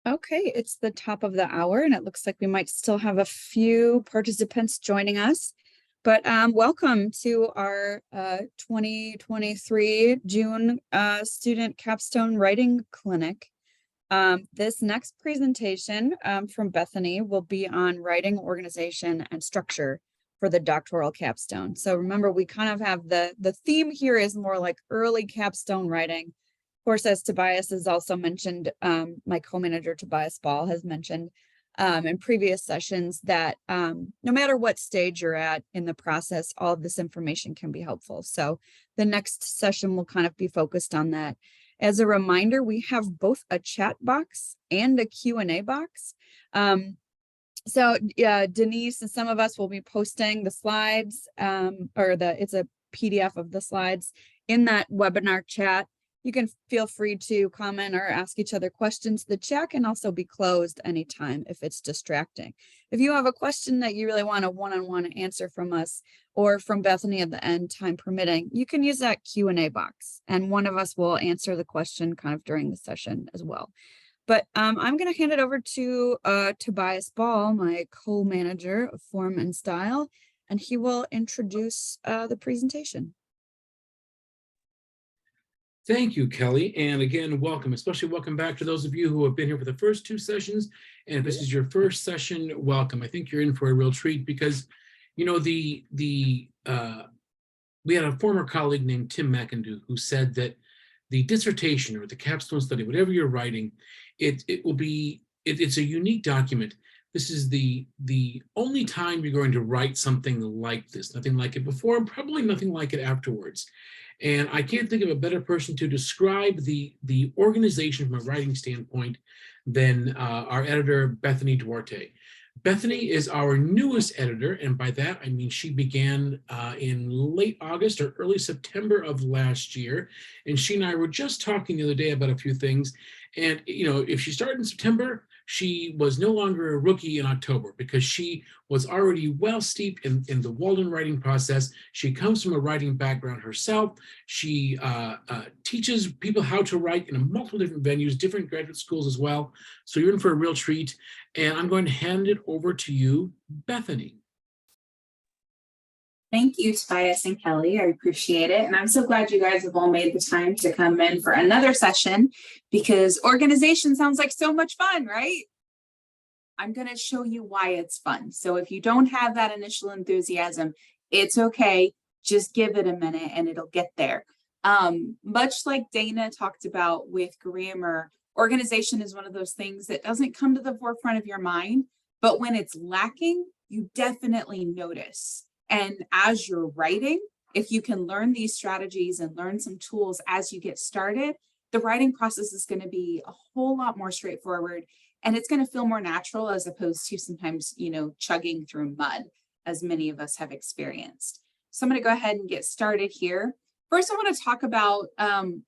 Okay, it's the top of the hour, and it looks like we might still have a few participants joining us. But welcome to our 2023 June Student Capstone Writing Clinic. This next presentation from Bethany will be on writing, organization, and structure for the doctoral capstone. So remember, we kind of have the theme here is more like early capstone writing. Of course, as Tobias has also mentioned, my co-manager Tobias Ball has mentioned in previous sessions that no matter what stage you're at in the process, all of this information can be helpful. So the next session will kind of be focused on that. As a reminder, we have both a chat box and a Q&A box. Denise and some of us will be posting the slides it's a PDF of the slides in that webinar chat. You can feel free to comment or ask each other questions. The chat can also be closed anytime if it's distracting. If you have a question that you really want a one-on-one answer from us or from Bethany at the end, time permitting, you can use that Q&A box and one of us will answer the question kind of during the session as well. But I'm going to hand it over to Tobias Ball, my co-manager of Form and Style, and he will introduce the presentation. Thank you, Kelly. And again, welcome, especially welcome back to those of you who have been here for the first two sessions. And if this is your first session, welcome. I think you're in for a real treat because, you know, we had a former colleague named Tim McIndoe who said that the dissertation or the capstone study, whatever you're writing, it's a unique document. This is the only time you're going to write something like this, nothing like it before, and probably nothing like it afterwards. And I can't think of a better person to describe the organization from a writing standpoint than our editor, Bethany Duarte. Bethany is our newest editor, and by that I mean she began in late August or early September of last year. And she and I were just talking the other day about a few things. And you know, if she started in September, she was no longer a rookie in October because she was already well steeped in the Walden writing process. She comes from a writing background herself. She teaches people how to write in multiple different venues, different graduate schools as well. So you're in for a real treat. And I'm going to hand it over to you, Bethany. Thank you, Tobias and Kelly. I appreciate it. And I'm so glad you guys have all made the time to come in for another session because organization sounds like so much fun, right? I'm going to show you why it's fun. So if you don't have that initial enthusiasm, it's okay. Just give it a minute and it'll get there. Much like Dana talked about with grammar, organization is one of those things that doesn't come to the forefront of your mind, but when it's lacking, you definitely notice. And as you're writing, if you can learn these strategies and learn some tools as you get started, the writing process is going to be a whole lot more straightforward and it's going to feel more natural as opposed to sometimes, you know, chugging through mud, as many of us have experienced. So I'm going to go ahead and get started here. First, I want to talk about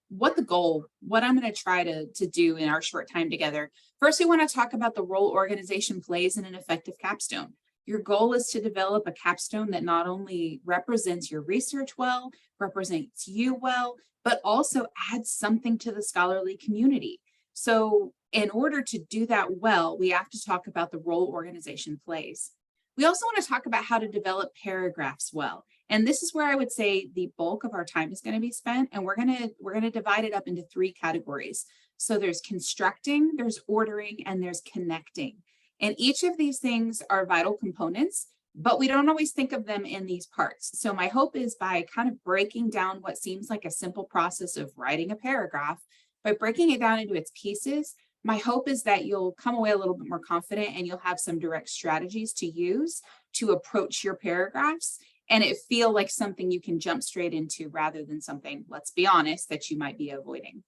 what I'm going to try to do in our short time together. First, we want to talk about the role organization plays in an effective capstone. Your goal is to develop a capstone that not only represents your research well, represents you well, but also adds something to the scholarly community. So in order to do that well, we have to talk about the role organization plays. We also want to talk about how to develop paragraphs well. And this is where I would say the bulk of our time is going to be spent. And we're going to divide it up into three categories. So there's constructing, there's ordering, and there's connecting. And each of these things are vital components, but we don't always think of them in these parts. So my hope is by kind of breaking down what seems like a simple process of writing a paragraph, by breaking it down into its pieces, my hope is that you'll come away a little bit more confident and you'll have some direct strategies to use to approach your paragraphs and it feel like something you can jump straight into rather than something, let's be honest, that you might be avoiding.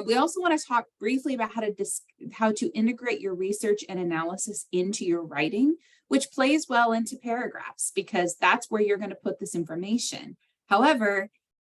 We also want to talk briefly about how to integrate your research and analysis into your writing, which plays well into paragraphs because that's where you're going to put this information. However,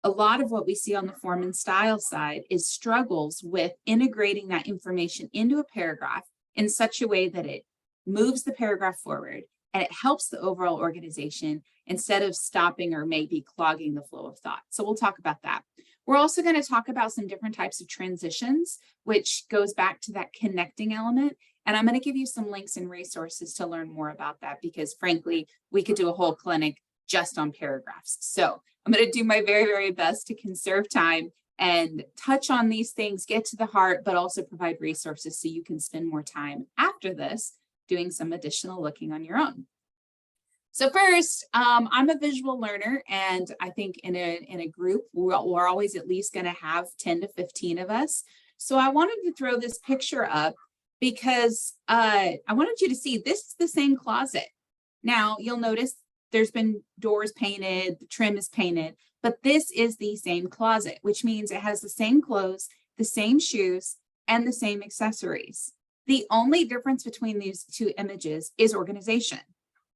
a lot of what we see on the form and style side is struggles with integrating that information into a paragraph in such a way that it moves the paragraph forward and it helps the overall organization instead of stopping or maybe clogging the flow of thought. So we'll talk about that. We're also going to talk about some different types of transitions, which goes back to that connecting element. And I'm going to give you some links and resources to learn more about that, because frankly, we could do a whole clinic just on paragraphs. So I'm going to do my very, very best to conserve time and touch on these things, get to the heart, but also provide resources so you can spend more time after this doing some additional looking on your own. So first, I'm a visual learner, and I think in a group, we're always at least going to have 10 to 15 of us. So I wanted to throw this picture up because I wanted you to see this is the same closet. Now you'll notice there's been doors painted, the trim is painted, but this is the same closet, which means it has the same clothes, the same shoes, and the same accessories. The only difference between these two images is organization.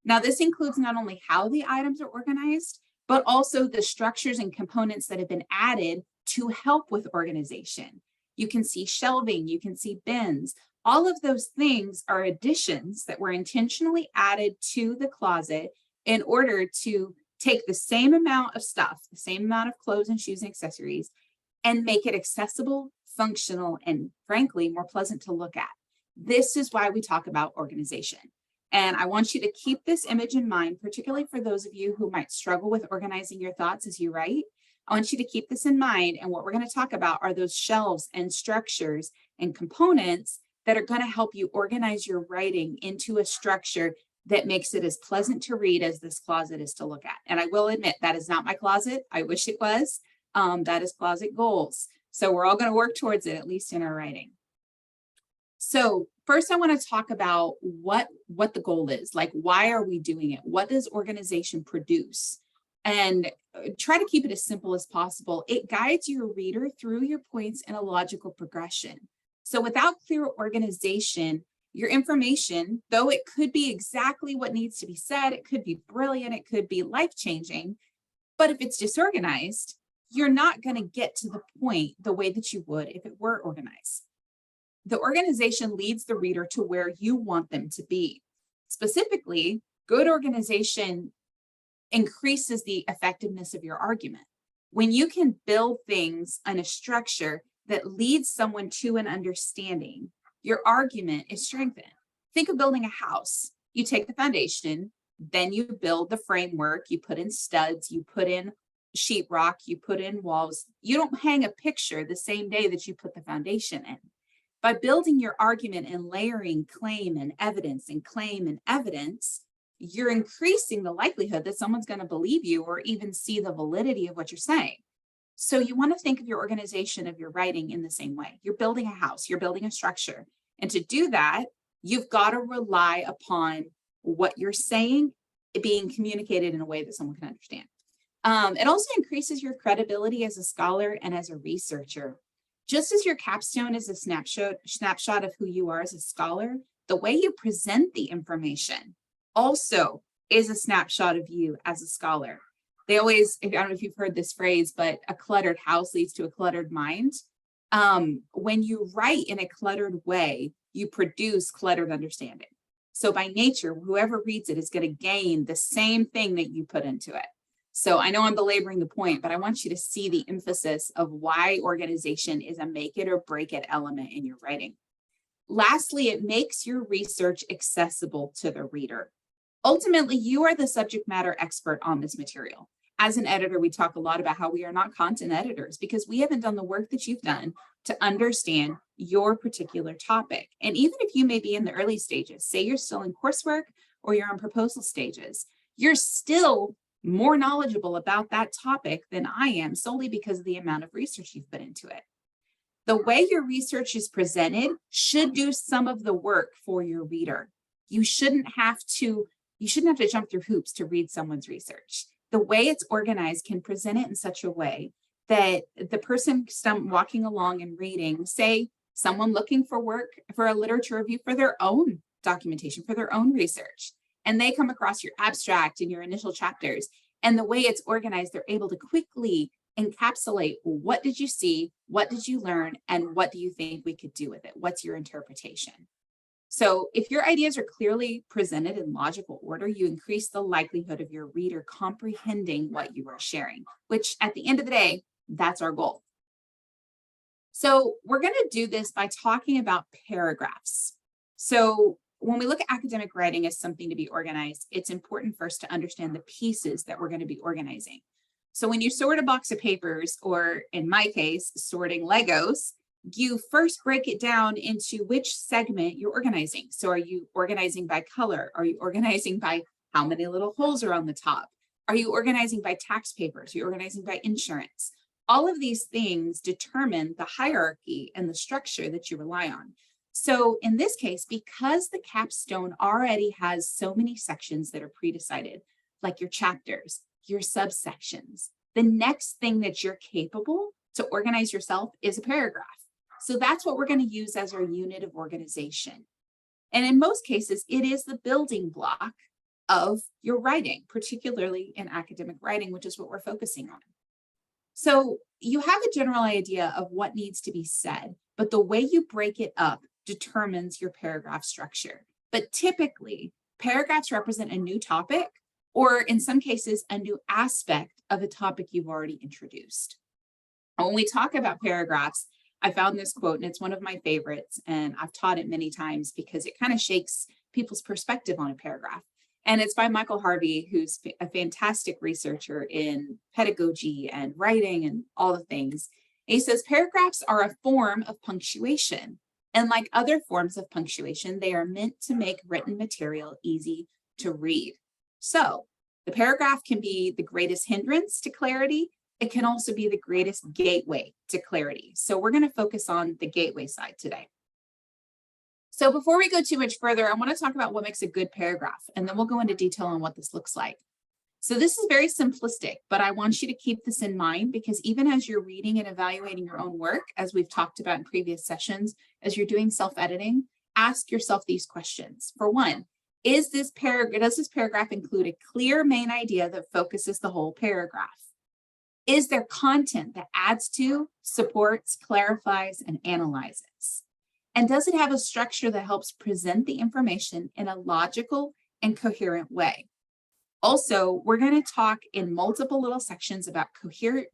Now, this includes not only how the items are organized, but also the structures and components that have been added to help with organization. You can see shelving, you can see bins. All of those things are additions that were intentionally added to the closet in order to take the same amount of stuff, the same amount of clothes and shoes and accessories, and make it accessible, functional, and frankly, more pleasant to look at. This is why we talk about organization. And I want you to keep this image in mind, particularly for those of you who might struggle with organizing your thoughts as you write. I want you to keep this in mind. And what we're going to talk about are those shelves and structures and components that are going to help you organize your writing into a structure that makes it as pleasant to read as this closet is to look at. And I will admit that is not my closet. I wish it was. That is closet goals. So we're all going to work towards it, at least in our writing. So first, I want to talk about what the goal is. Like, why are we doing it? What does organization produce? And try to keep it as simple as possible. It guides your reader through your points in a logical progression. So without clear organization, your information, though it could be exactly what needs to be said, it could be brilliant, it could be life-changing, but if it's disorganized, you're not going to get to the point the way that you would if it were organized. The organization leads the reader to where you want them to be. Specifically, good organization increases the effectiveness of your argument. When you can build things in a structure that leads someone to an understanding, your argument is strengthened. Think of building a house. You take the foundation, then you build the framework, you put in studs, you put in sheetrock, you put in walls. You don't hang a picture the same day that you put the foundation in. By building your argument and layering claim and evidence and claim and evidence, you're increasing the likelihood that someone's going to believe you or even see the validity of what you're saying. So you want to think of your organization of your writing in the same way. You're building a house, you're building a structure. And to do that, you've got to rely upon what you're saying being communicated in a way that someone can understand. It also increases your credibility as a scholar and as a researcher. Just as your capstone is a snapshot of who you are as a scholar, the way you present the information also is a snapshot of you as a scholar. They always, I don't know if you've heard this phrase, but a cluttered house leads to a cluttered mind. When you write in a cluttered way, you produce cluttered understanding. So by nature, whoever reads it is going to gain the same thing that you put into it. So I know I'm belaboring the point, but I want you to see the emphasis of why organization is a make it or break it element in your writing. Lastly, it makes your research accessible to the reader. Ultimately, you are the subject matter expert on this material. As an editor, we talk a lot about how we are not content editors because we haven't done the work that you've done to understand your particular topic. And even if you may be in the early stages, say you're still in coursework or you're in proposal stages, you're still more knowledgeable about that topic than I am solely because of the amount of research you've put into it. The way your research is presented should do some of the work for your reader. You shouldn't have to jump through hoops to read someone's research. The way it's organized can present it in such a way that the person walking along and reading, say someone looking for work for a literature review for their own documentation, for their own research, and they come across your abstract and your initial chapters, and the way it's organized, they're able to quickly encapsulate what did you see, what did you learn, and what do you think we could do with it? What's your interpretation? So if your ideas are clearly presented in logical order, you increase the likelihood of your reader comprehending what you are sharing, which at the end of the day, That's our goal. So we're going to do this by talking about paragraphs. So when we look at academic writing as something to be organized, it's important first to understand the pieces that we're going to be organizing. So when you sort a box of papers, or in my case, sorting Legos, you first break it down into which segment you're organizing. So are you organizing by color? Are you organizing by how many little holes are on the top? Are you organizing by tax papers? Are you organizing by insurance? All of these things determine the hierarchy and the structure that you rely on. So in this case, because the capstone already has so many sections that are pre-decided, like your chapters, your subsections, the next thing that you're capable to organize yourself is a paragraph. So that's what we're going to use as our unit of organization. And in most cases, it is the building block of your writing, particularly in academic writing, which is what we're focusing on. So you have a general idea of what needs to be said, but the way you break it up determines your paragraph structure. But typically, paragraphs represent a new topic, or in some cases, a new aspect of a topic you've already introduced. When we talk about paragraphs, I found this quote, and it's one of my favorites, and I've taught it many times because it kind of shakes people's perspective on a paragraph. And it's by Michael Harvey, who's a fantastic researcher in pedagogy and writing and all the things. And he says, paragraphs are a form of punctuation. And like other forms of punctuation, they are meant to make written material easy to read. So the paragraph can be the greatest hindrance to clarity. It can also be the greatest gateway to clarity. So we're going to focus on the gateway side today. So before we go too much further, I want to talk about what makes a good paragraph, and then we'll go into detail on what this looks like. So this is very simplistic, but I want you to keep this in mind, because even as you're reading and evaluating your own work, as we've talked about in previous sessions, as you're doing self-editing, ask yourself these questions. For one, does this paragraph include a clear main idea that focuses the whole paragraph? Is there content that adds to, supports, clarifies, and analyzes? And does it have a structure that helps present the information in a logical and coherent way? Also, we're going to talk in multiple little sections about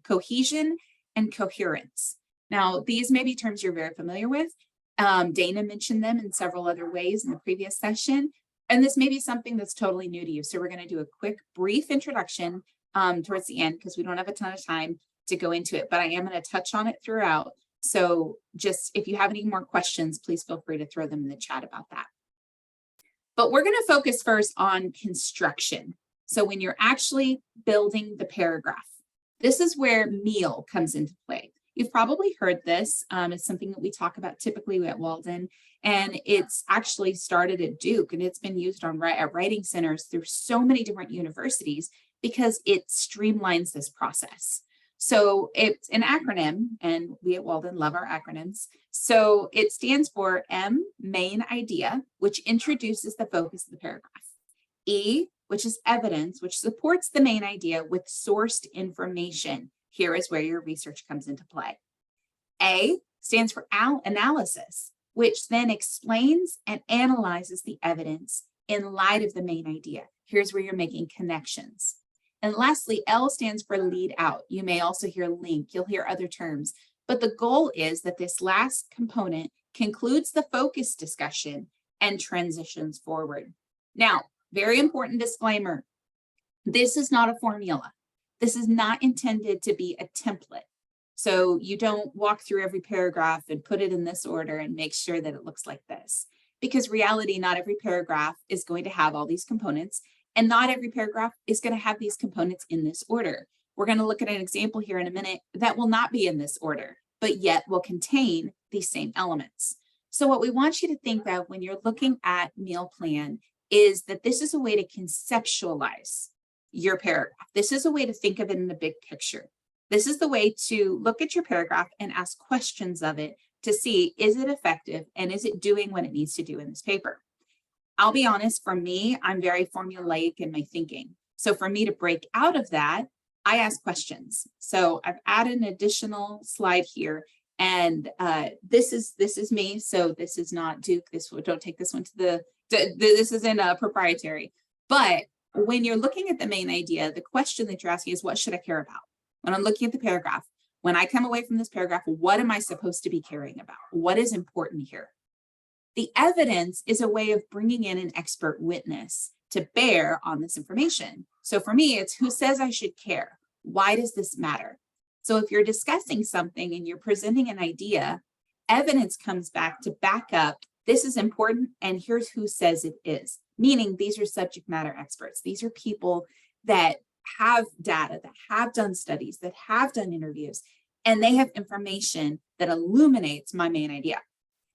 cohesion and coherence. Now, these may be terms you're very familiar with. Dana mentioned them in several other ways in the previous session, and this may be something that's totally new to you. So we're going to do a quick, brief introduction towards the end, because we don't have a ton of time to go into it, but I am going to touch on it throughout. So just if you have any more questions, please feel free to throw them in the chat about that. But we're going to focus first on construction. So when you're actually building the paragraph, this is where meal comes into play. You've probably heard this. It's something that we talk about typically at Walden, and it's actually started at Duke, and it's been used on at writing centers through so many different universities because it streamlines this process. So it's an acronym, and we at Walden love our acronyms. So it stands for M, main idea, which introduces the focus of the paragraph. E, which is evidence, which supports the main idea with sourced information. Here is where your research comes into play. A stands for analysis, which then explains and analyzes the evidence in light of the main idea. Here's where you're making connections. And lastly, L stands for lead out. You may also hear link, you'll hear other terms, but the goal is that this last component concludes the focus discussion and transitions forward. Now, very important disclaimer, this is not a formula. This is not intended to be a template. So you don't walk through every paragraph and put it in this order and make sure that it looks like this. Because reality, not every paragraph is going to have all these components, and not every paragraph is going to have these components in this order. We're going to look at an example here in a minute that will not be in this order, but yet will contain these same elements. So what we want you to think of when you're looking at meal plan is that this is a way to conceptualize your paragraph. This is a way to think of it in the big picture. This is the way to look at your paragraph and ask questions of it to see, is it effective and is it doing what it needs to do in this paper? I'll be honest, for me, I'm very formulaic in my thinking. So for me to break out of that, I ask questions. So I've added an additional slide here, and this is me. So this is not Duke. Don't take this one to this isn't proprietary. But when you're looking at the main idea, the question that you're asking is, what should I care about? When I'm looking at the paragraph, When I come away from this paragraph, what am I supposed to be caring about? What is important here? The evidence is a way of bringing in an expert witness to bear on this information. So for me, it's who says I should care? Why does this matter? So if you're discussing something and you're presenting an idea, evidence comes back to back up, this is important, and here's who says it is. Meaning these are subject matter experts. These are people that have data, that have done studies, that have done interviews, and they have information that illuminates my main idea.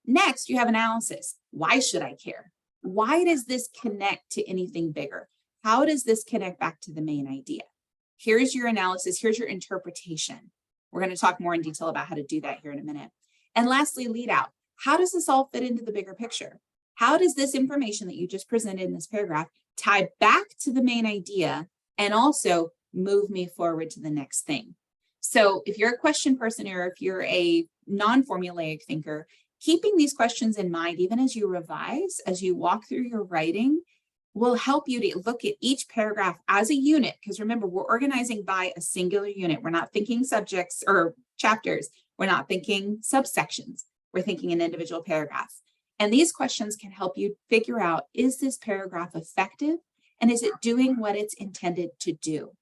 Next, you have analysis. Why should I care? Why does this connect to anything bigger? How does this connect back to the main idea? Here's your analysis. Here's your interpretation. We're going to talk more in detail about how to do that here in a minute. And lastly, lead out. How does this all fit into the bigger picture? How does this information that you just presented in this paragraph tie back to the main idea and also move me forward to the next thing? So if you're a question person or if you're a non-formulaic thinker, keeping these questions in mind, even as you revise, as you walk through your writing, will help you to look at each paragraph as a unit. Because remember, we're organizing by a singular unit. We're not thinking subjects or chapters. We're not thinking subsections. We're thinking an individual paragraph. And these questions can help you figure out, is this paragraph effective? And is it doing what it's intended to do?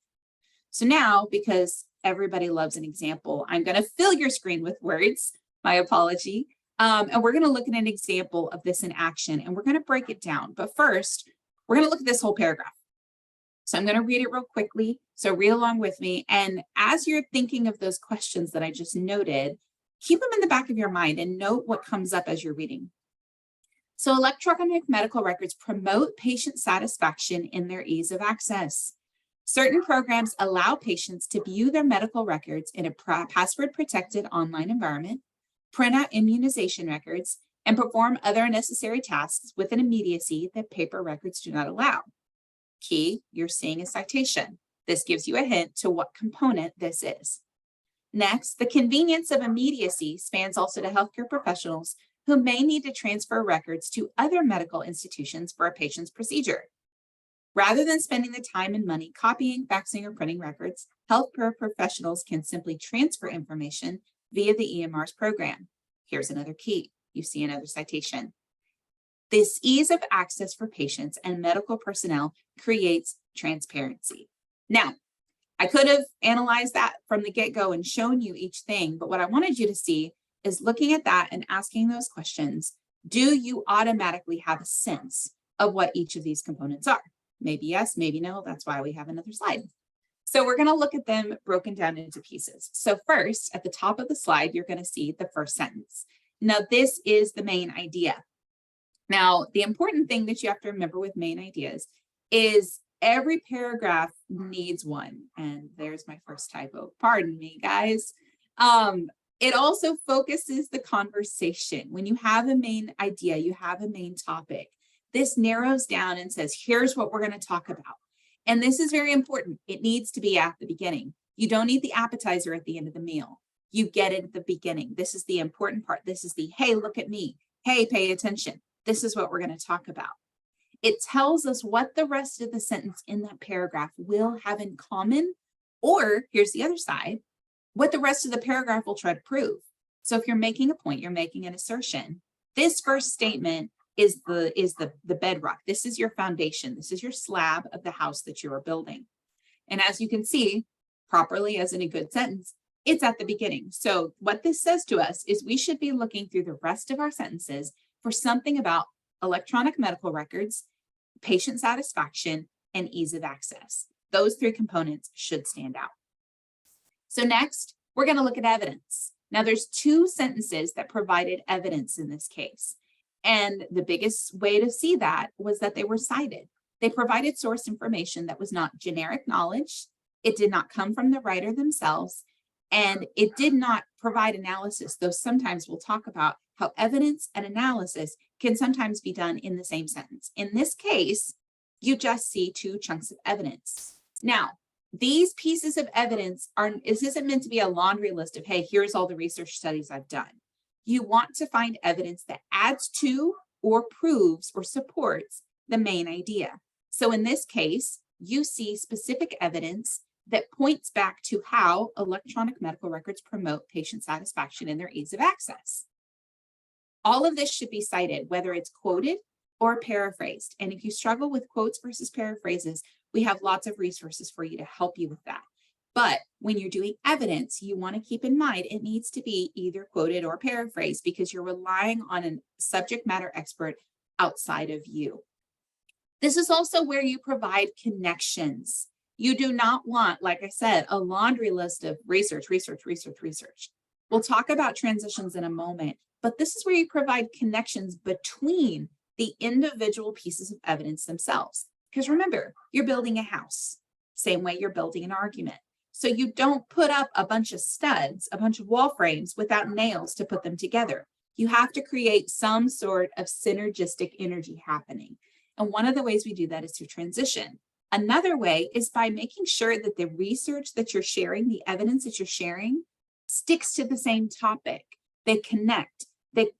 So now, because everybody loves an example, I'm going to fill your screen with words. My apology. And we're going to look at an example of this in action, and we're going to break it down. But first, we're going to look at this whole paragraph. So I'm going to read it real quickly. So read along with me. And as you're thinking of those questions that I just noted, keep them in the back of your mind and note what comes up as you're reading. So electronic medical records promote patient satisfaction in their ease of access. Certain programs allow patients to view their medical records in a password-protected online environment, print out immunization records, and perform other necessary tasks with an immediacy that paper records do not allow. Key, you're seeing a citation. This gives you a hint to what component this is. Next, the convenience of immediacy spans also to healthcare professionals who may need to transfer records to other medical institutions for a patient's procedure. Rather than spending the time and money copying, faxing, or printing records, healthcare professionals can simply transfer information via the EMR's program. Here's another key. You see another citation. This ease of access for patients and medical personnel creates transparency. Now, I could have analyzed that from the get-go and shown you each thing, but what I wanted you to see is looking at that and asking those questions. Do you automatically have a sense of what each of these components are? Maybe yes, maybe no. That's why we have another slide. So we're going to look at them broken down into pieces. So first, at the top of the slide, you're going to see the first sentence. Now, this is the main idea. Now, the important thing that you have to remember with main ideas is every paragraph needs one. And there's my first typo. Pardon me, guys. It also focuses the conversation. When you have a main idea, you have a main topic. This narrows down and says, here's what we're going to talk about. And this is very important. It needs to be at the beginning. You don't need the appetizer at the end of the meal. You get it at the beginning. This is the important part. This is the, hey, look at me. Hey, pay attention. This is what we're going to talk about. It tells us what the rest of the sentence in that paragraph will have in common, or here's the other side, what the rest of the paragraph will try to prove. So if you're making a point, you're making an assertion, this first statement is the bedrock. This is your foundation. This is your slab of the house that you are building. And as you can see, properly as in a good sentence, it's at the beginning. So what this says to us is we should be looking through the rest of our sentences for something about electronic medical records, patient satisfaction, and ease of access. Those three components should stand out. So next, we're going to look at evidence. Now there's two sentences that provided evidence in this case. And the biggest way to see that was that they were cited. They provided source information that was not generic knowledge. It did not come from the writer themselves, and it did not provide analysis, though sometimes we'll talk about how evidence and analysis can sometimes be done in the same sentence. In this case, you just see two chunks of evidence. Now, these pieces of evidence isn't meant to be a laundry list of, hey, here's all the research studies I've done. You want to find evidence that adds to or proves or supports the main idea. So in this case, you see specific evidence that points back to how electronic medical records promote patient satisfaction and their ease of access. All of this should be cited, whether it's quoted or paraphrased. And if you struggle with quotes versus paraphrases, we have lots of resources for you to help you with that. But when you're doing evidence, you want to keep in mind it needs to be either quoted or paraphrased because you're relying on a subject matter expert outside of you. This is also where you provide connections. You do not want, like I said, a laundry list of research. We'll talk about transitions in a moment, but this is where you provide connections between the individual pieces of evidence themselves. Because remember, you're building a house, same way you're building an argument. So you don't put up a bunch of studs, a bunch of wall frames without nails to put them together. You have to create some sort of synergistic energy happening. And one of the ways we do that is through transition. Another way is by making sure that the research that you're sharing, the evidence that you're sharing, sticks to the same topic. They connect.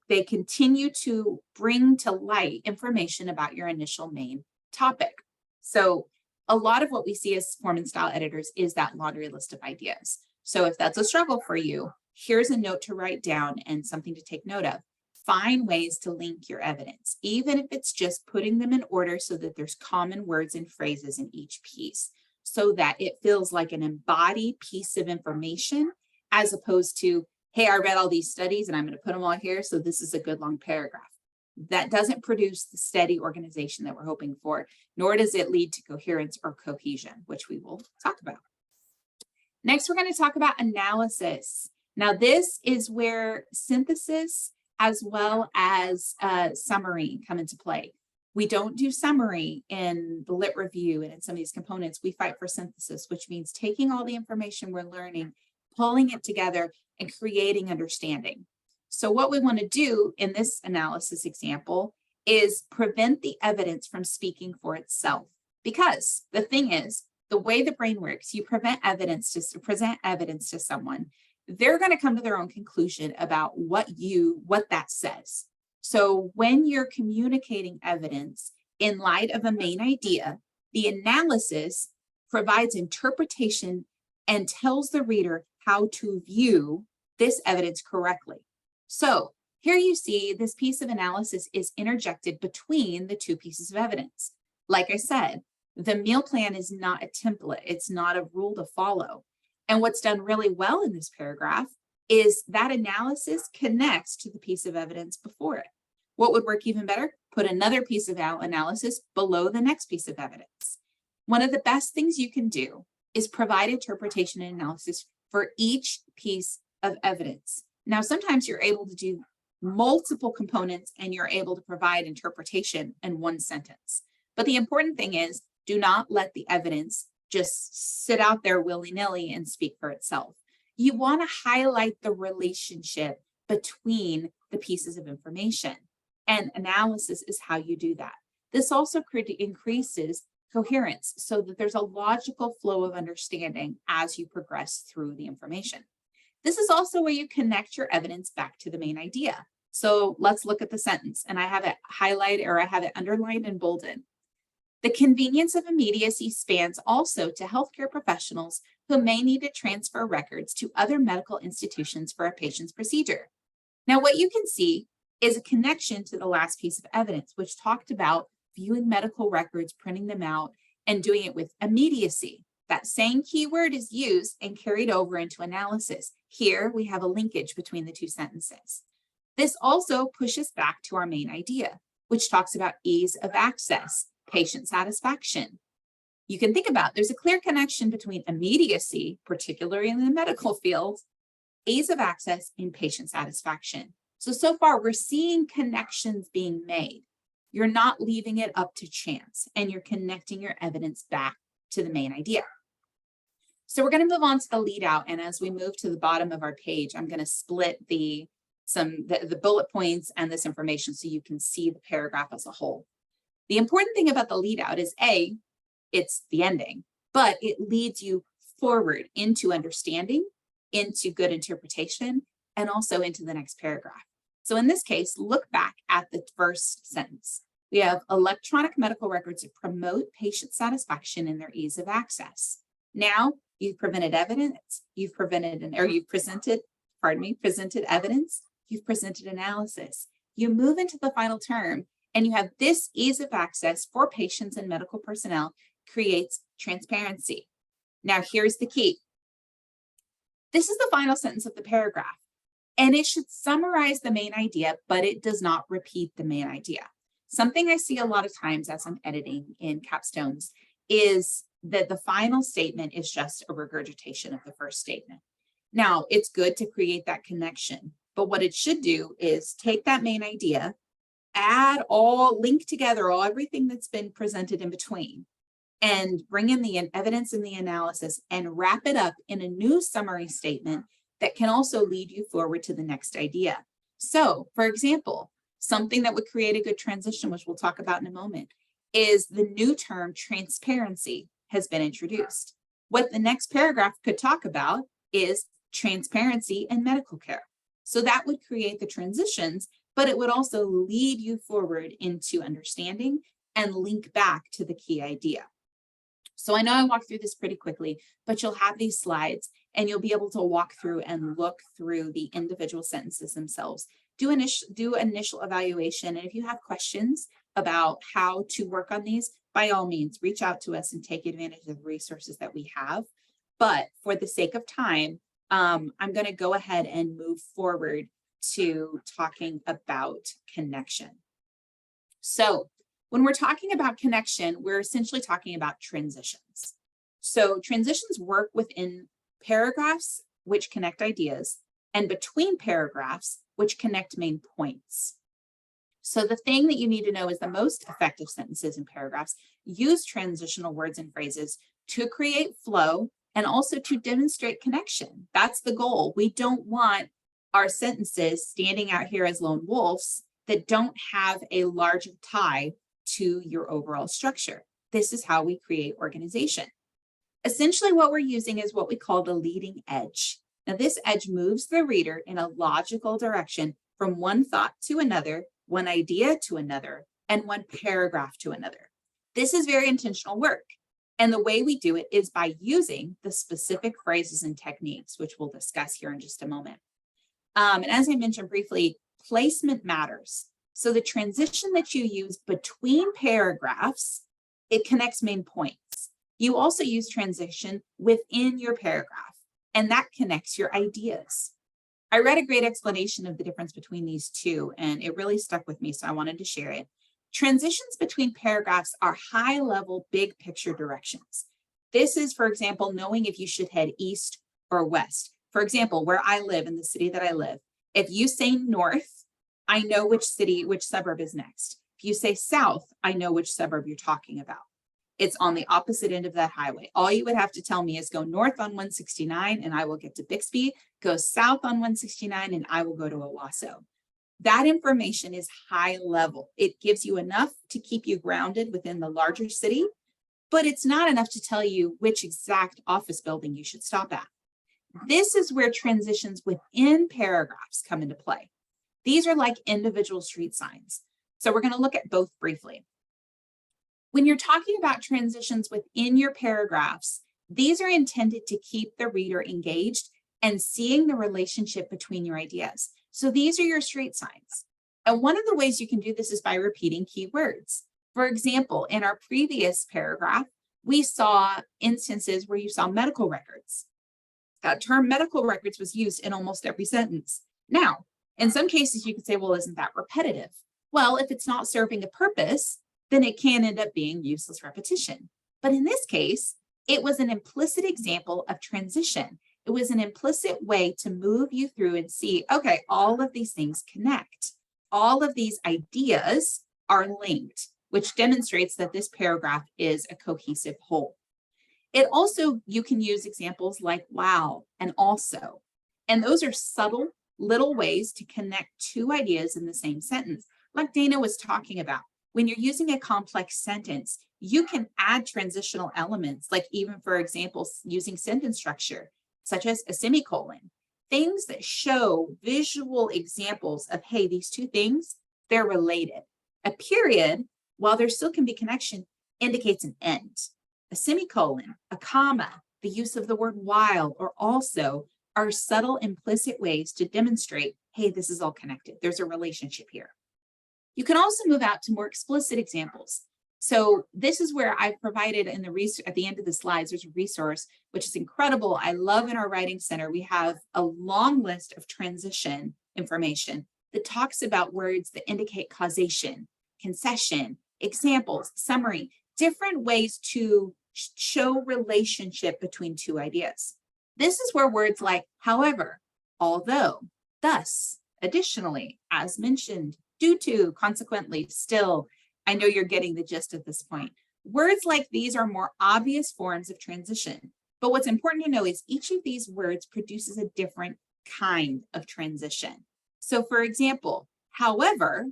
They continue to bring to light information about your initial main topic. So a lot of what we see as form and style editors is that laundry list of ideas. So if that's a struggle for you, here's a note to write down and something to take note of. Find ways to link your evidence, even if it's just putting them in order so that there's common words and phrases in each piece, so that it feels like an embodied piece of information, as opposed to, hey, I read all these studies and I'm going to put them all here, so this is a good long paragraph. That doesn't produce the steady organization that we're hoping for, nor does it lead to coherence or cohesion, which we will talk about. Next, we're going to talk about analysis. Now, this is where synthesis as well as summary come into play. We don't do summary in the lit review and in some of these components. We fight for synthesis, which means taking all the information we're learning, pulling it together, and creating understanding. So what we want to do in this analysis example is prevent the evidence from speaking for itself. Because the thing is, the way the brain works, you present evidence to someone, they're going to come to their own conclusion about what that says. So when you're communicating evidence in light of a main idea, the analysis provides interpretation and tells the reader how to view this evidence correctly. So here you see this piece of analysis is interjected between the two pieces of evidence. Like I said, the meal plan is not a template. It's not a rule to follow. And what's done really well in this paragraph is that analysis connects to the piece of evidence before it. What would work even better? Put another piece of analysis below the next piece of evidence. One of the best things you can do is provide interpretation and analysis for each piece of evidence. Now, sometimes you're able to do multiple components and you're able to provide interpretation in one sentence. But the important thing is, do not let the evidence just sit out there willy-nilly and speak for itself. You want to highlight the relationship between the pieces of information, and analysis is how you do that. This also increases coherence so that there's a logical flow of understanding as you progress through the information. This is also where you connect your evidence back to the main idea. So let's look at the sentence, and I have it highlighted, or I have it underlined and bolded. The convenience of immediacy spans also to healthcare professionals who may need to transfer records to other medical institutions for a patient's procedure. Now, what you can see is a connection to the last piece of evidence, which talked about viewing medical records, printing them out, and doing it with immediacy. That same keyword is used and carried over into analysis. Here, we have a linkage between the two sentences. This also pushes back to our main idea, which talks about ease of access, patient satisfaction. You can think about, there's a clear connection between immediacy, particularly in the medical field, ease of access, and patient satisfaction. So far, we're seeing connections being made. You're not leaving it up to chance, and you're connecting your evidence back to the main idea. So we're going to move on to the lead out. And as we move to the bottom of our page, I'm going to split the bullet points and this information so you can see the paragraph as a whole. The important thing about the lead out is it's the ending, but it leads you forward into understanding, into good interpretation, and also into the next paragraph. So in this case, look back at the first sentence. We have electronic medical records that promote patient satisfaction and their ease of access. Now you've presented evidence, presented evidence, you've presented analysis. You move into the final term and you have this ease of access for patients and medical personnel creates transparency. Now, here's the key. This is the final sentence of the paragraph, and it should summarize the main idea, but it does not repeat the main idea. Something I see a lot of times as I'm editing in capstones is that the final statement is just a regurgitation of the first statement. Now, it's good to create that connection, but what it should do is take that main idea, link together everything that's been presented in between, and bring in the evidence and the analysis and wrap it up in a new summary statement that can also lead you forward to the next idea. So, for example, something that would create a good transition, which we'll talk about in a moment, is the new term transparency has been introduced. What the next paragraph could talk about is transparency in medical care. So that would create the transitions, but it would also lead you forward into understanding and link back to the key idea. So I know I walked through this pretty quickly, but you'll have these slides and you'll be able to walk through and look through the individual sentences themselves. Do initial evaluation. And if you have questions about how to work on these, by all means, reach out to us and take advantage of the resources that we have. But for the sake of time, I'm going to go ahead and move forward to talking about connection. So when we're talking about connection, we're essentially talking about transitions. So transitions work within paragraphs, which connect ideas, and between paragraphs, which connect main points. So the thing that you need to know is the most effective sentences and paragraphs use transitional words and phrases to create flow and also to demonstrate connection. That's the goal. We don't want our sentences standing out here as lone wolves that don't have a large tie to your overall structure. This is how we create organization. Essentially, what we're using is what we call the leading edge. Now, this edge moves the reader in a logical direction from one thought to another, one idea to another, and one paragraph to another. This is very intentional work. And the way we do it is by using the specific phrases and techniques, which we'll discuss here in just a moment. And as I mentioned briefly, placement matters. So the transition that you use between paragraphs, it connects main points. You also use transition within your paragraph, and that connects your ideas. I read a great explanation of the difference between these two, and it really stuck with me, so I wanted to share it. Transitions between paragraphs are high-level, big picture directions. This is, for example, knowing if you should head east or west. For example, where I live, in the city that I live, if you say north, I know which suburb is next. If you say south, I know which suburb you're talking about. It's on the opposite end of that highway. All you would have to tell me is go north on 169 and I will get to Bixby, go south on 169 and I will go to Owasso. That information is high level. It gives you enough to keep you grounded within the larger city, but it's not enough to tell you which exact office building you should stop at. This is where transitions within paragraphs come into play. These are like individual street signs. So we're going to look at both briefly. When you're talking about transitions within your paragraphs, these are intended to keep the reader engaged and seeing the relationship between your ideas. So these are your street signs. And one of the ways you can do this is by repeating keywords. For example, in our previous paragraph, we saw instances where you saw medical records. That term medical records was used in almost every sentence. Now, in some cases, you could say, well, isn't that repetitive? Well, if it's not serving a purpose, then it can end up being useless repetition. But in this case, it was an implicit example of transition. It was an implicit way to move you through and see, okay, all of these things connect. All of these ideas are linked, which demonstrates that this paragraph is a cohesive whole. It also, you can use examples like wow and also, and those are subtle little ways to connect two ideas in the same sentence. Like Dana was talking about, when you're using a complex sentence, you can add transitional elements, like even, for example, using sentence structure, such as a semicolon, things that show visual examples of, hey, these two things, they're related. A period, while there still can be connection, indicates an end. A semicolon, a comma, the use of the word while, or also are subtle implicit ways to demonstrate, hey, this is all connected. There's a relationship here. You can also move out to more explicit examples. So this is where I've provided in the at the end of the slides, there's a resource, which is incredible. I love in our writing center, we have a long list of transition information that talks about words that indicate causation, concession, examples, summary, different ways to show relationship between two ideas. This is where words like however, although, thus, additionally, as mentioned, due to, consequently, still, I know you're getting the gist at this point. Words like these are more obvious forms of transition. But what's important to know is each of these words produces a different kind of transition. So for example, however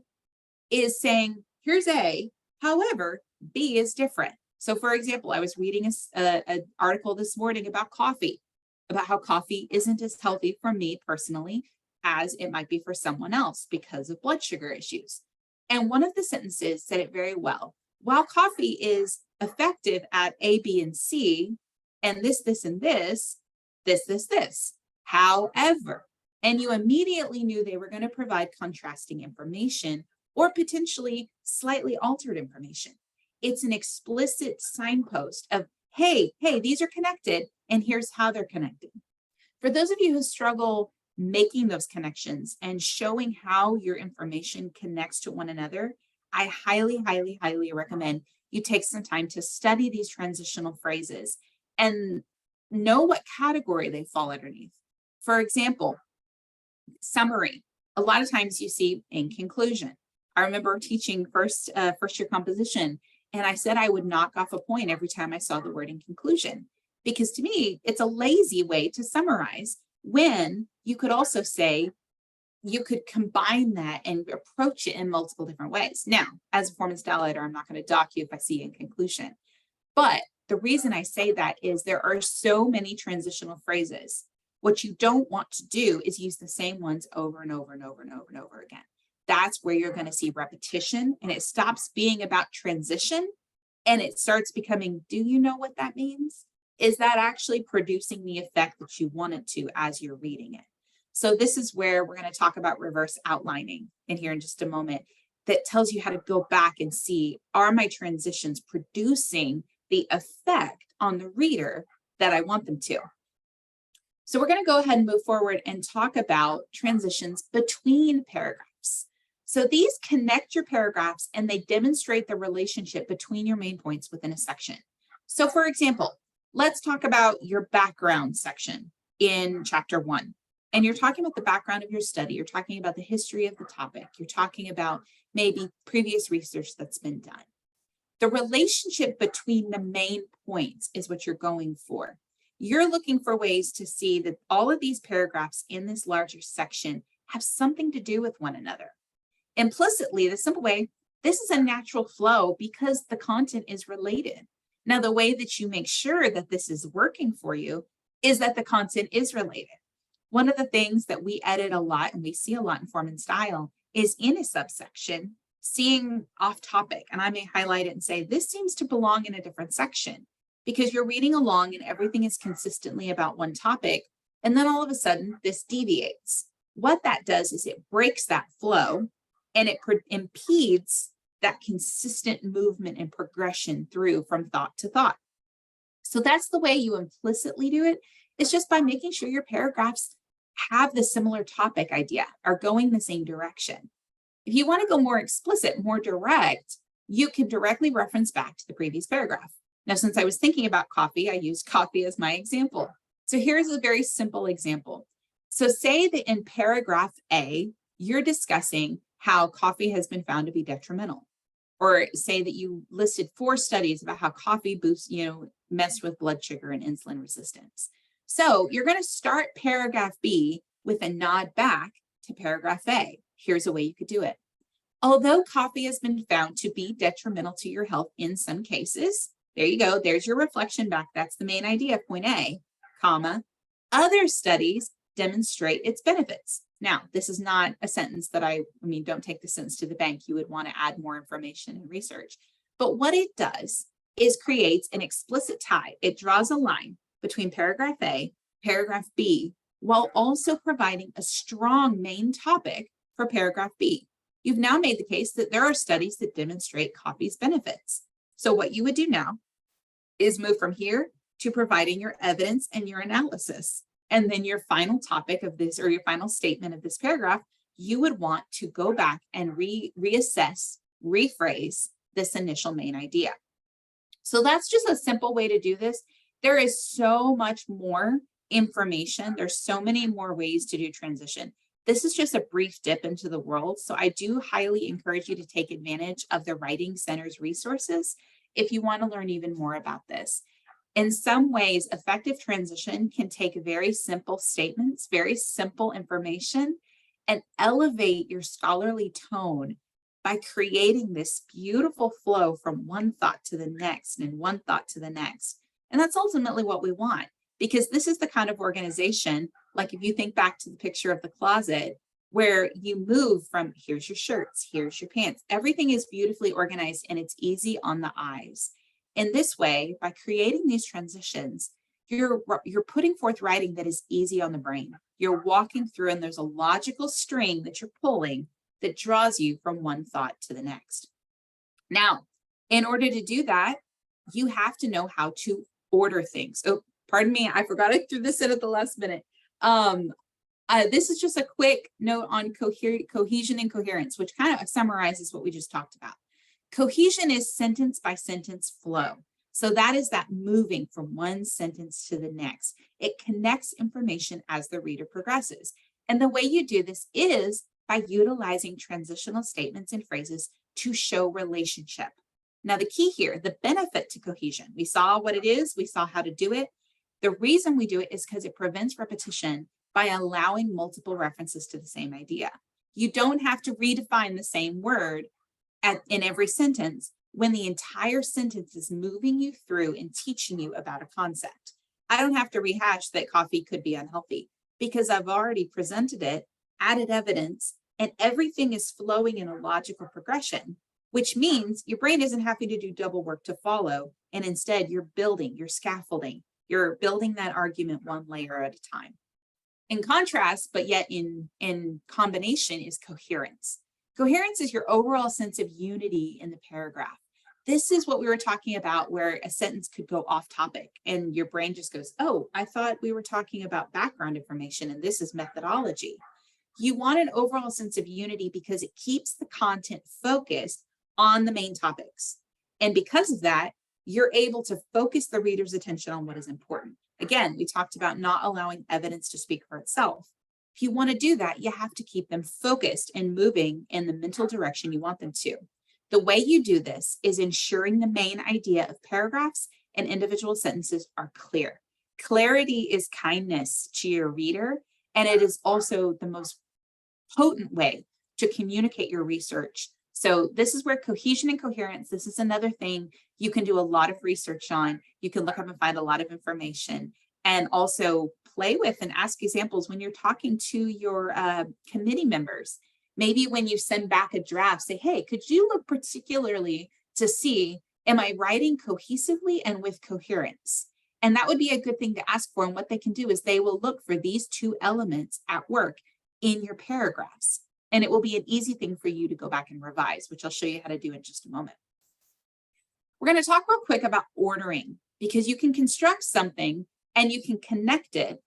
is saying, here's A, however, B is different. So for example, I was reading an article this morning about coffee, about how coffee isn't as healthy for me personally as it might be for someone else because of blood sugar issues. And one of the sentences said it very well. While coffee is effective at A, B, and C, and this, and this, however, and you immediately knew they were going to provide contrasting information or potentially slightly altered information. It's an explicit signpost of, hey, these are connected, and here's how they're connected. For those of you who struggle making those connections and showing how your information connects to one another, I highly, highly, highly recommend you take some time to study these transitional phrases and know what category they fall underneath. For example, summary. A lot of times you see in conclusion. I remember teaching first year composition, and I said I would knock off a point every time I saw the word in conclusion, because to me, it's a lazy way to summarize, when you could also say, you could combine that and approach it in multiple different ways. Now, as a form and style editor, I'm not going to dock you if I see in conclusion. But the reason I say that is there are so many transitional phrases. What you don't want to do is use the same ones over and over and over and over and over again. That's where you're going to see repetition, and it stops being about transition and it starts becoming, do you know what that means? Is that actually producing the effect that you want it to as you're reading it? So this is where we're going to talk about reverse outlining in here in just a moment, that tells you how to go back and see, are my transitions producing the effect on the reader that I want them to? So we're going to go ahead and move forward and talk about transitions between paragraphs. So these connect your paragraphs and they demonstrate the relationship between your main points within a section. So for example, let's talk about your background section in chapter 1. And you're talking about the background of your study. You're talking about the history of the topic. You're talking about maybe previous research that's been done. The relationship between the main points is what you're going for. You're looking for ways to see that all of these paragraphs in this larger section have something to do with one another. Implicitly, the simple way, this is a natural flow because the content is related. Now, the way that you make sure that this is working for you is that the content is related. One of the things that we edit a lot and we see a lot in form and style is in a subsection, seeing off topic. And I may highlight it and say, this seems to belong in a different section, because you're reading along and everything is consistently about one topic. And then all of a sudden this deviates. What that does is it breaks that flow and it impedes that consistent movement and progression through from thought to thought. So that's the way you implicitly do it. It's just by making sure your paragraphs have the similar topic idea, are going the same direction. If you want to go more explicit, more direct, you can directly reference back to the previous paragraph. Now, since I was thinking about coffee, I used coffee as my example. So here's a very simple example. So say that in paragraph A, you're discussing how coffee has been found to be detrimental. Or say that you listed 4 studies about how coffee boosts, messed with blood sugar and insulin resistance. So you're going to start paragraph B with a nod back to paragraph A. Here's a way you could do it. Although coffee has been found to be detrimental to your health in some cases, there you go. There's your reflection back. That's the main idea, point A, comma. Other studies demonstrate its benefits. Now, this is not a sentence that don't take the sentence to the bank. You would want to add more information and research. But what it does is creates an explicit tie. It draws a line between paragraph A, paragraph B, while also providing a strong main topic for paragraph B. You've now made the case that there are studies that demonstrate coffee's benefits. So what you would do now is move from here to providing your evidence and your analysis. And then your final topic of this, or your final statement of this paragraph, you would want to go back and reassess, rephrase this initial main idea. So that's just a simple way to do this. There is so much more information. There's so many more ways to do transition. This is just a brief dip into the world. So I do highly encourage you to take advantage of the Writing Center's resources if you want to learn even more about this. In some ways, effective transition can take very simple statements, very simple information, and elevate your scholarly tone by creating this beautiful flow from one thought to the next and one thought to the next. And that's ultimately what we want, because this is the kind of organization, like if you think back to the picture of the closet, where you move from here's your shirts, here's your pants, everything is beautifully organized and it's easy on the eyes. In this way, by creating these transitions, you're putting forth writing that is easy on the brain. You're walking through and there's a logical string that you're pulling that draws you from one thought to the next. Now, in order to do that, you have to know how to order things. Oh, pardon me, I forgot I threw this in at the last minute. This is just a quick note on cohesion and coherence, which kind of summarizes what we just talked about. Cohesion is sentence by sentence flow. So that is that moving from one sentence to the next. It connects information as the reader progresses. And the way you do this is by utilizing transitional statements and phrases to show relationship. Now, the key here, the benefit to cohesion, we saw what it is, we saw how to do it. The reason we do it is because it prevents repetition by allowing multiple references to the same idea. You don't have to redefine the same word in every sentence when the entire sentence is moving you through and teaching you about a concept. I don't have to rehash that coffee could be unhealthy because I've already presented it, added evidence, and everything is flowing in a logical progression, which means your brain isn't having to do double work to follow. And instead you're building, you're scaffolding, you're building that argument one layer at a time. In contrast, but yet in combination, is coherence. Coherence is your overall sense of unity in the paragraph. This is what we were talking about, where a sentence could go off topic and your brain just goes, oh, I thought we were talking about background information and this is methodology. You want an overall sense of unity because it keeps the content focused on the main topics. And because of that, you're able to focus the reader's attention on what is important. Again, we talked about not allowing evidence to speak for itself. If you want to do that, you have to keep them focused and moving in the mental direction you want them to. The way you do this is ensuring the main idea of paragraphs and individual sentences are clear. Clarity is kindness to your reader, and it is also the most potent way to communicate your research. So this is where cohesion and coherence, this is another thing you can do a lot of research on. You can look up and find a lot of information and also play with and ask examples when you're talking to your committee members. Maybe when you send back a draft, say, hey, could you look particularly to see, am I writing cohesively and with coherence? And that would be a good thing to ask for. And what they can do is they will look for these two elements at work in your paragraphs. And it will be an easy thing for you to go back and revise, which I'll show you how to do in just a moment. We're going to talk real quick about ordering, because you can construct something and you can connect it.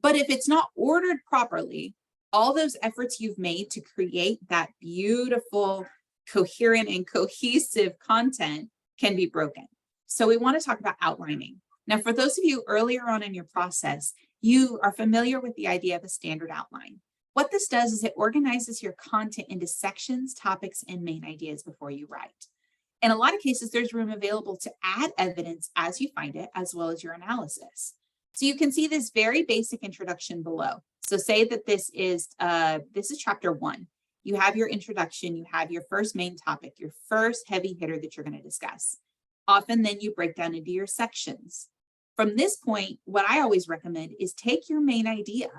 But if it's not ordered properly, all those efforts you've made to create that beautiful, coherent and cohesive content can be broken. So we want to talk about outlining. Now, for those of you earlier on in your process, you are familiar with the idea of a standard outline. What this does is it organizes your content into sections, topics, and main ideas before you write. In a lot of cases, there's room available to add evidence as you find it, as well as your analysis. So you can see this very basic introduction below. So say that this is chapter 1. You have your introduction, you have your first main topic, your first heavy hitter that you're going to discuss. Often then you break down into your sections. From this point, what I always recommend is take your main idea.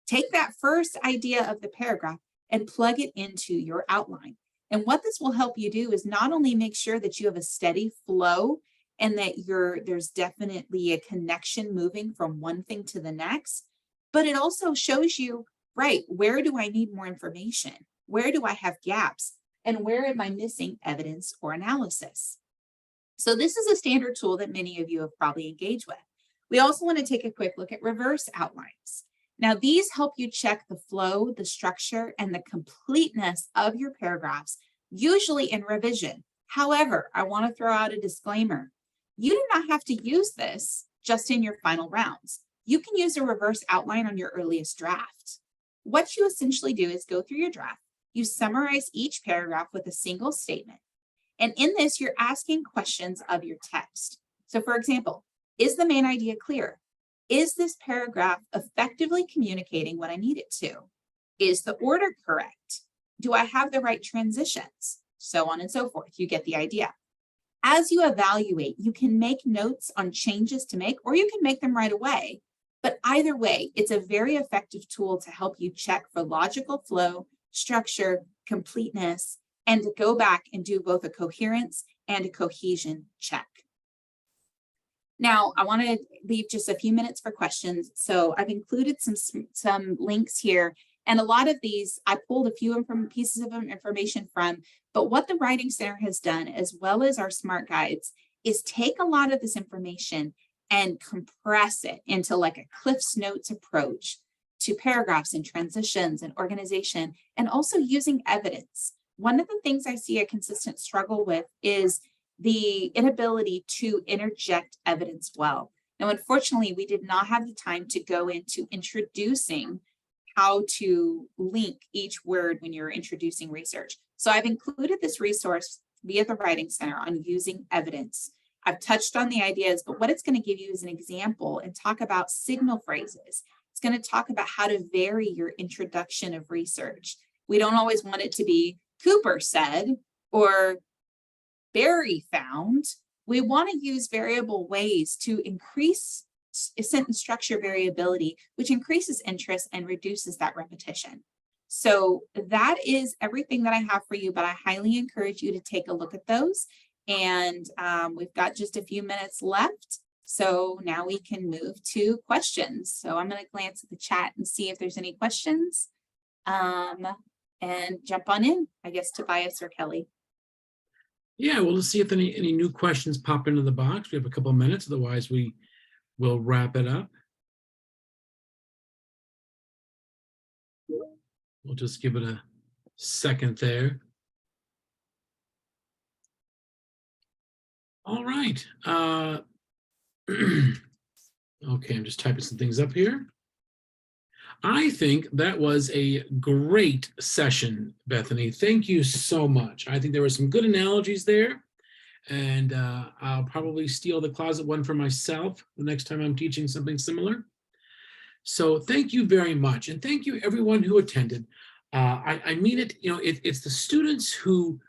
Take that first idea of the paragraph and plug it into your outline. And what this will help you do is not only make sure that you have a steady flow and that there's definitely a connection moving from one thing to the next. But it also shows you, right, where do I need more information? Where do I have gaps? And where am I missing evidence or analysis? So this is a standard tool that many of you have probably engaged with. We also want to take a quick look at reverse outlines. Now, these help you check the flow, the structure, and the completeness of your paragraphs, usually in revision. However, I want to throw out a disclaimer. You do not have to use this just in your final rounds. You can use a reverse outline on your earliest draft. What you essentially do is go through your draft. You summarize each paragraph with a single statement. And in this, you're asking questions of your text. So for example, is the main idea clear? Is this paragraph effectively communicating what I need it to? Is the order correct? Do I have the right transitions? So on and so forth. You get the idea. As you evaluate, you can make notes on changes to make, or you can make them right away. But either way, it's a very effective tool to help you check for logical flow, structure, completeness, and to go back and do both a coherence and a cohesion check. Now, I want to leave just a few minutes for questions. So I've included some links here. And a lot of these, I pulled a few pieces of information from, but what the Writing Center has done, as well as our smart guides, is take a lot of this information and compress it into like a Cliff's Notes approach to paragraphs and transitions and organization, and also using evidence. One of the things I see a consistent struggle with is the inability to interject evidence well. Now, unfortunately, we did not have the time to go into introducing how to link each word when you're introducing research. So I've included this resource via the Writing Center on using evidence. I've touched on the ideas, but what it's going to give you is an example and talk about signal phrases. It's going to talk about how to vary your introduction of research. We don't always want it to be Cooper said or Barry found. We want to use variable ways to increase sentence structure variability, which increases interest and reduces that repetition. So that is everything that I have for you, but I highly encourage you to take a look at those. And we've got just a few minutes left. So now we can move to questions. So I'm going to glance at the chat and see if there's any questions and jump on in, I guess, Tobias or Kelly. Yeah, well, let's see if any new questions pop into the box. We have a couple of minutes, otherwise we will wrap it up. We'll just give it a second there. All right. Okay, I'm just typing some things up here. I think that was a great session, Bethany. Thank you so much. I think there were some good analogies there, and I'll probably steal the closet one for myself the next time I'm teaching something similar. So thank you very much, and thank you everyone who attended. I mean it. You know, it's the students who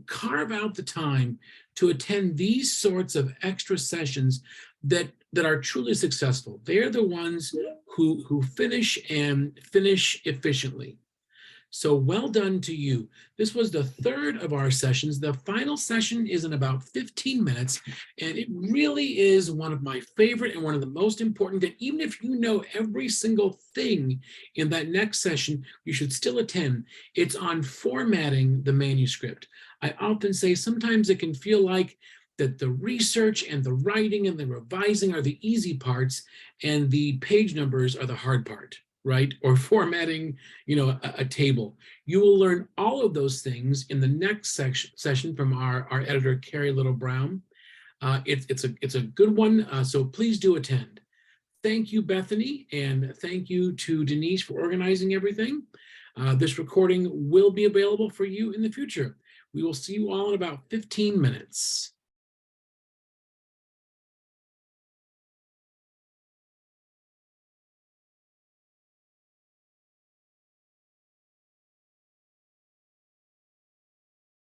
carve out the time to attend these sorts of extra sessions that are truly successful. They're the ones who finish efficiently. So well done to you. This was the third of our sessions. The final session is in about 15 minutes, and it really is one of my favorite and one of the most important. And even if you know every single thing in that next session, you should still attend. It's on formatting the manuscript. I often say sometimes it can feel like that the research and the writing and the revising are the easy parts, and the page numbers are the hard part, right? Or formatting, a table. You will learn all of those things in the next session from our editor, Carrie Little Brown. It's a good one, so please do attend. Thank you, Bethany, and thank you to Denise for organizing everything. This recording will be available for you in the future. We will see you all in about 15 minutes.